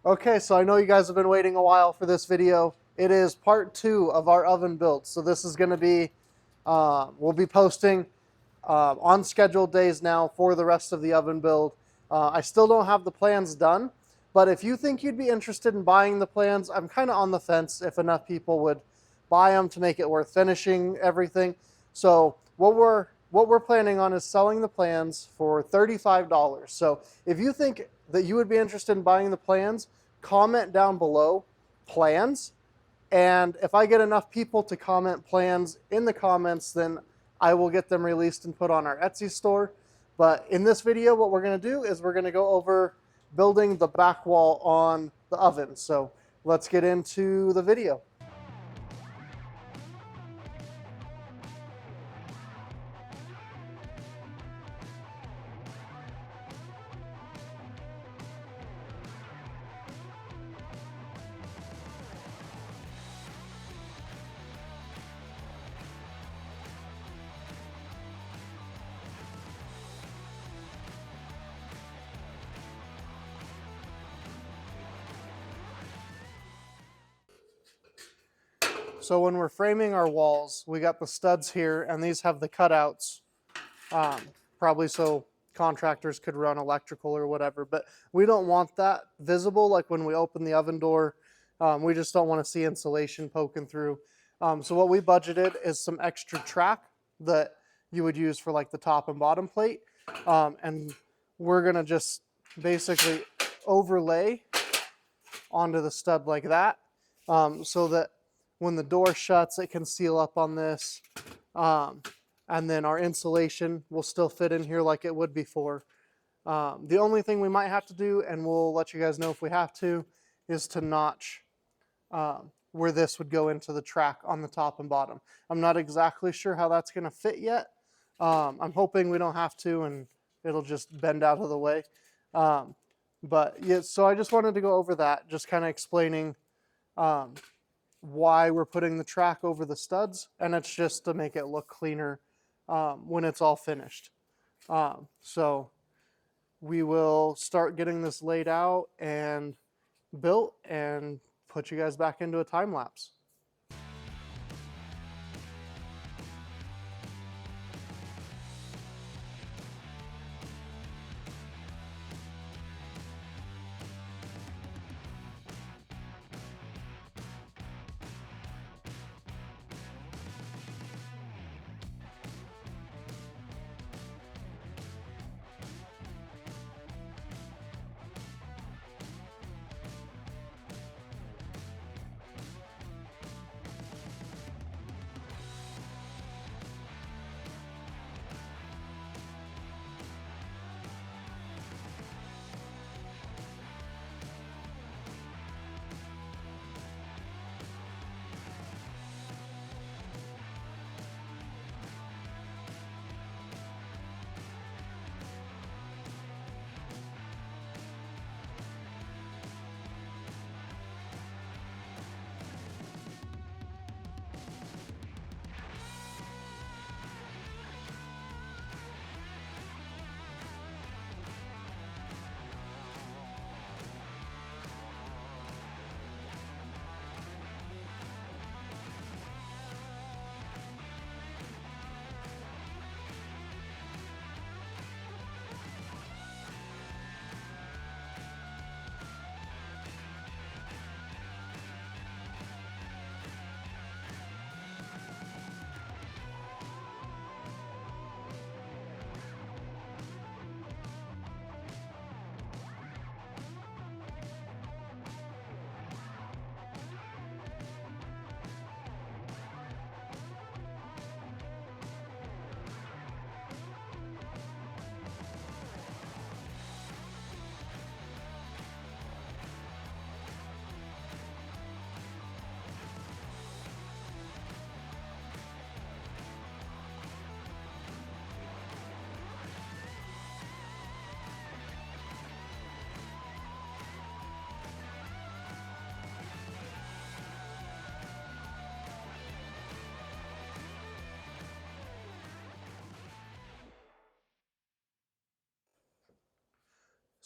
Okay, so I know you guys have been waiting a while for this video. It is part 2 of our oven build. So this is going to be, we'll be posting on scheduled days now for the rest of the oven build. I still don't have the plans done, but if you think you'd be interested in buying the plans, I'm kind of on the fence if enough people would buy them to make it worth finishing everything. So what we're planning on is selling the plans for $35. So if you think that you would be interested in buying the plans, comment down below plans. And if I get enough people to comment plans in the comments, then I will get them released and put on our Etsy store. But in this video, what we're going to do is we're going to go over building the back wall on the oven. So let's get into the video. So when we're framing our walls, we got the studs here, and these have the cutouts, probably so contractors could run electrical or whatever. But we don't want that visible, like when we open the oven door. We just don't want to see insulation poking through. So what we budgeted is some extra track that you would use for like the top and bottom plate. And we're gonna just basically overlay onto the stud like that, so that when the door shuts, it can seal up on this. And then our insulation will still fit in here like it would before. The only thing we might have to do, and we'll let you guys know if we have to, is to notch where this would go into the track on the top and bottom. I'm not exactly sure how that's going to fit yet. I'm hoping we don't have to and it'll just bend out of the way. But yeah, so I just wanted to go over that, just kind of explaining why we're putting the track over the studs, and it's just to make it look cleaner when it's all finished. So we will start getting this laid out and built and put you guys back into a time lapse.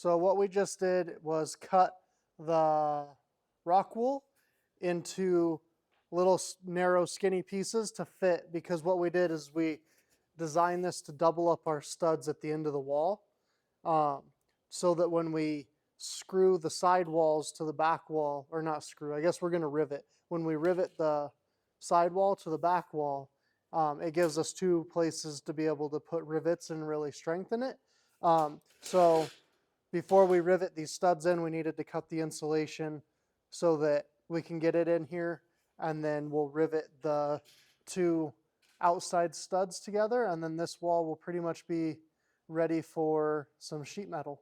So what we just did was cut the rock wool into little narrow skinny pieces to fit, because what we did is we designed this to double up our studs at the end of the wall, so that when we screw the side walls to the back wall, or not screw, I guess we're going to rivet. When we rivet the side wall to the back wall, it gives us two places to be able to put rivets and really strengthen it. So before we rivet these studs in, we needed to cut the insulation so that we can get it in here, and then we'll rivet the two outside studs together, and then this wall will pretty much be ready for some sheet metal.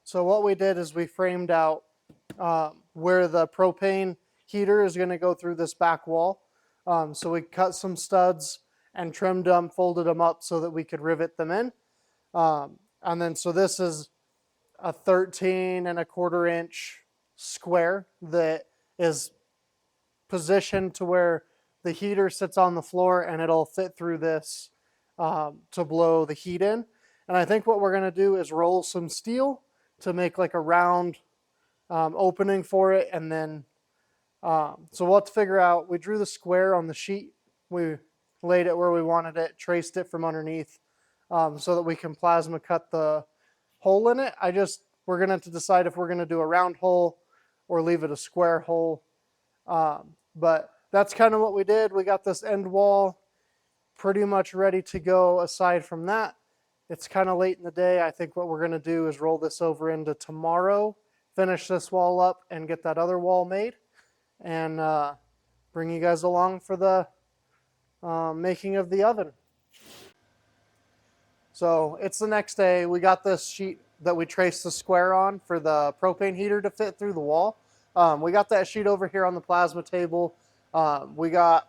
So what we did is we framed out where the propane heater is going to go through this back wall. So we cut some studs and trimmed them, folded them up so that we could rivet them in. And then so this is a 13.25-inch square that is positioned to where the heater sits on the floor, and it'll fit through this to blow the heat in. And I think what we're going to do is roll some steel to make like a round opening for it. And then, so we'll have to figure out, we drew the square on the sheet. We laid it where we wanted it, traced it from underneath so that we can plasma cut the hole in it. We're going to have to decide if we're going to do a round hole or leave it a square hole. But that's kind of what we did. We got this end wall pretty much ready to go. Aside from that, it's kind of late in the day. I think what we're going to do is roll this over into tomorrow, finish this wall up, and get that other wall made, and bring you guys along for the making of the oven. So it's the next day. We got this sheet that we traced the square on for the propane heater to fit through the wall. We got that sheet over here on the plasma table. We got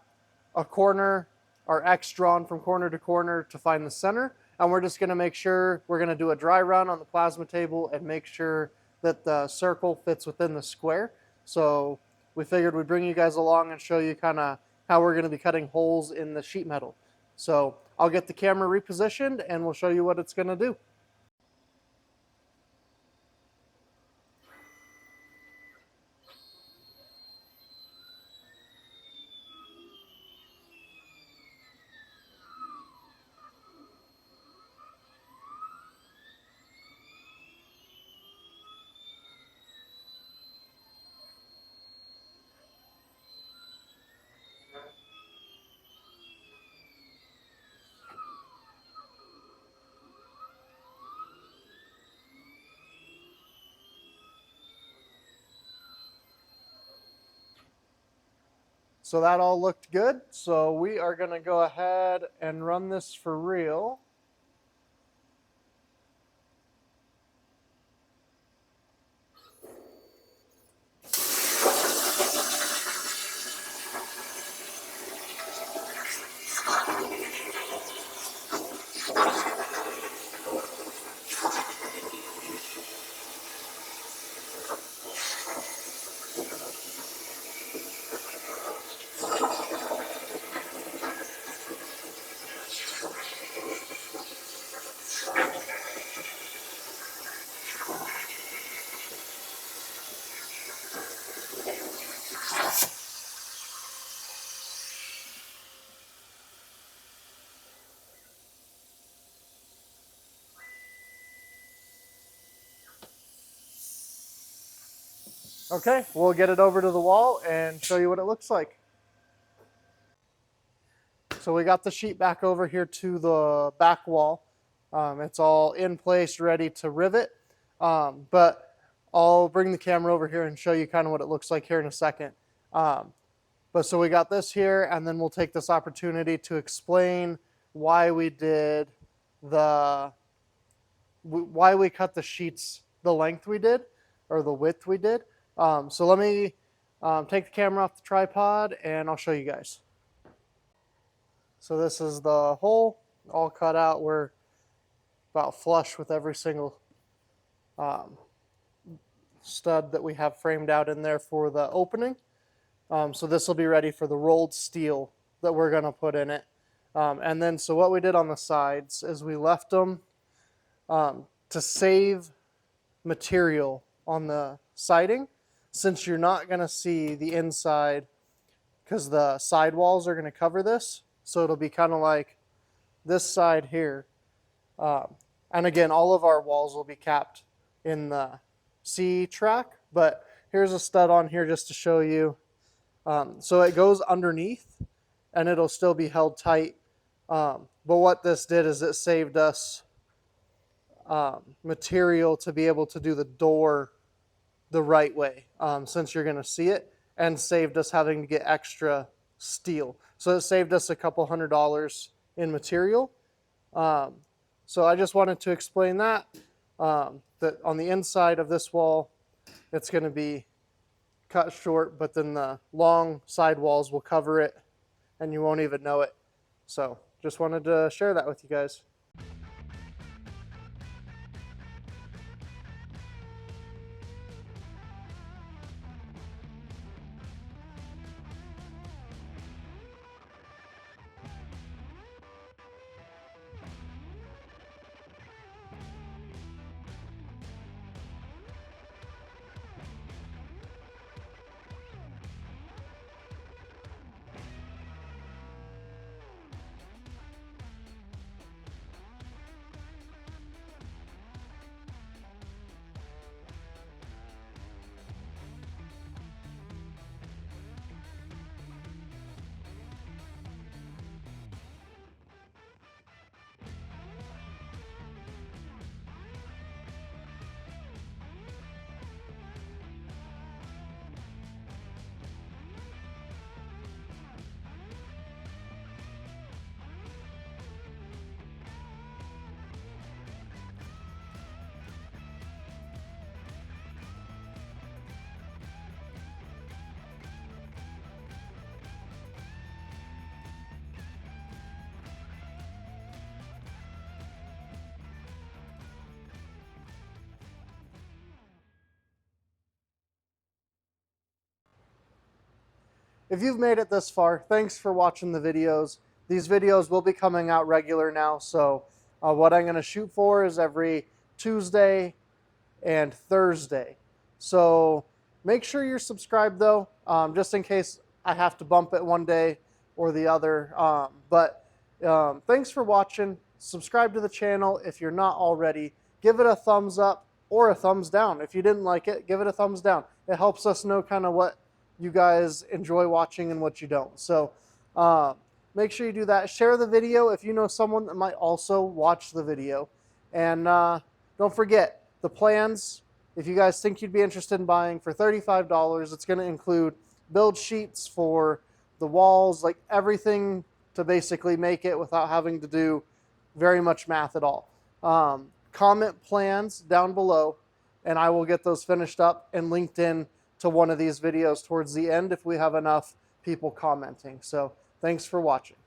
a corner, our X drawn from corner to corner to find the center. And we're just going to make sure we're going to do a dry run on the plasma table and make sure that the circle fits within the square. So we figured we'd bring you guys along and show you kind of how we're going to be cutting holes in the sheet metal. So I'll get the camera repositioned and we'll show you what it's going to do. So that all looked good. So we are going to go ahead and run this for real. Okay, we'll get it over to the wall and show you what it looks like. So we got the sheet back over here to the back wall. It's all in place, ready to rivet. But I'll bring the camera over here and show you kind of what it looks like here in a second. But so we got this here, and then we'll take this opportunity to explain why we did why we cut the sheets the length we did, or the width we did. So let me take the camera off the tripod and I'll show you guys. So this is the hole all cut out. We're about flush with every single stud that we have framed out in there for the opening. So this will be ready for the rolled steel that we're going to put in it. And then so what we did on the sides is we left them to save material on the siding, since you're not going to see the inside because the side walls are going to cover this. So it'll be kind of like this side here. And again, all of our walls will be capped in the C track, but here's a stud on here just to show you. So it goes underneath and it'll still be held tight. But what this did is it saved us material to be able to do the door the right way, since you're going to see it, and saved us having to get extra steel. So it saved us a couple $100 in material. So I just wanted to explain that. that on the inside of this wall, it's going to be cut short, but then the long side walls will cover it and you won't even know it. So just wanted to share that with you guys. If you've made it this far, thanks for watching the videos. These videos will be coming out regular now, so what I'm going to shoot for is every Tuesday and Thursday. So make sure you're subscribed though, just in case I have to bump it one day or the other. Thanks for watching. Subscribe to the channel if you're not already. Give it a thumbs up or a thumbs down. If you didn't like it, give it a thumbs down. It helps us know kind of what you guys enjoy watching and what you don't. So make sure you do that. Share the video if you know someone that might also watch the video. And don't forget, the plans, if you guys think you'd be interested in buying for $35, it's going to include build sheets for the walls, like everything to basically make it without having to do very much math at all. Comment plans down below, and I will get those finished up and linked in to one of these videos towards the end if we have enough people commenting. So thanks for watching.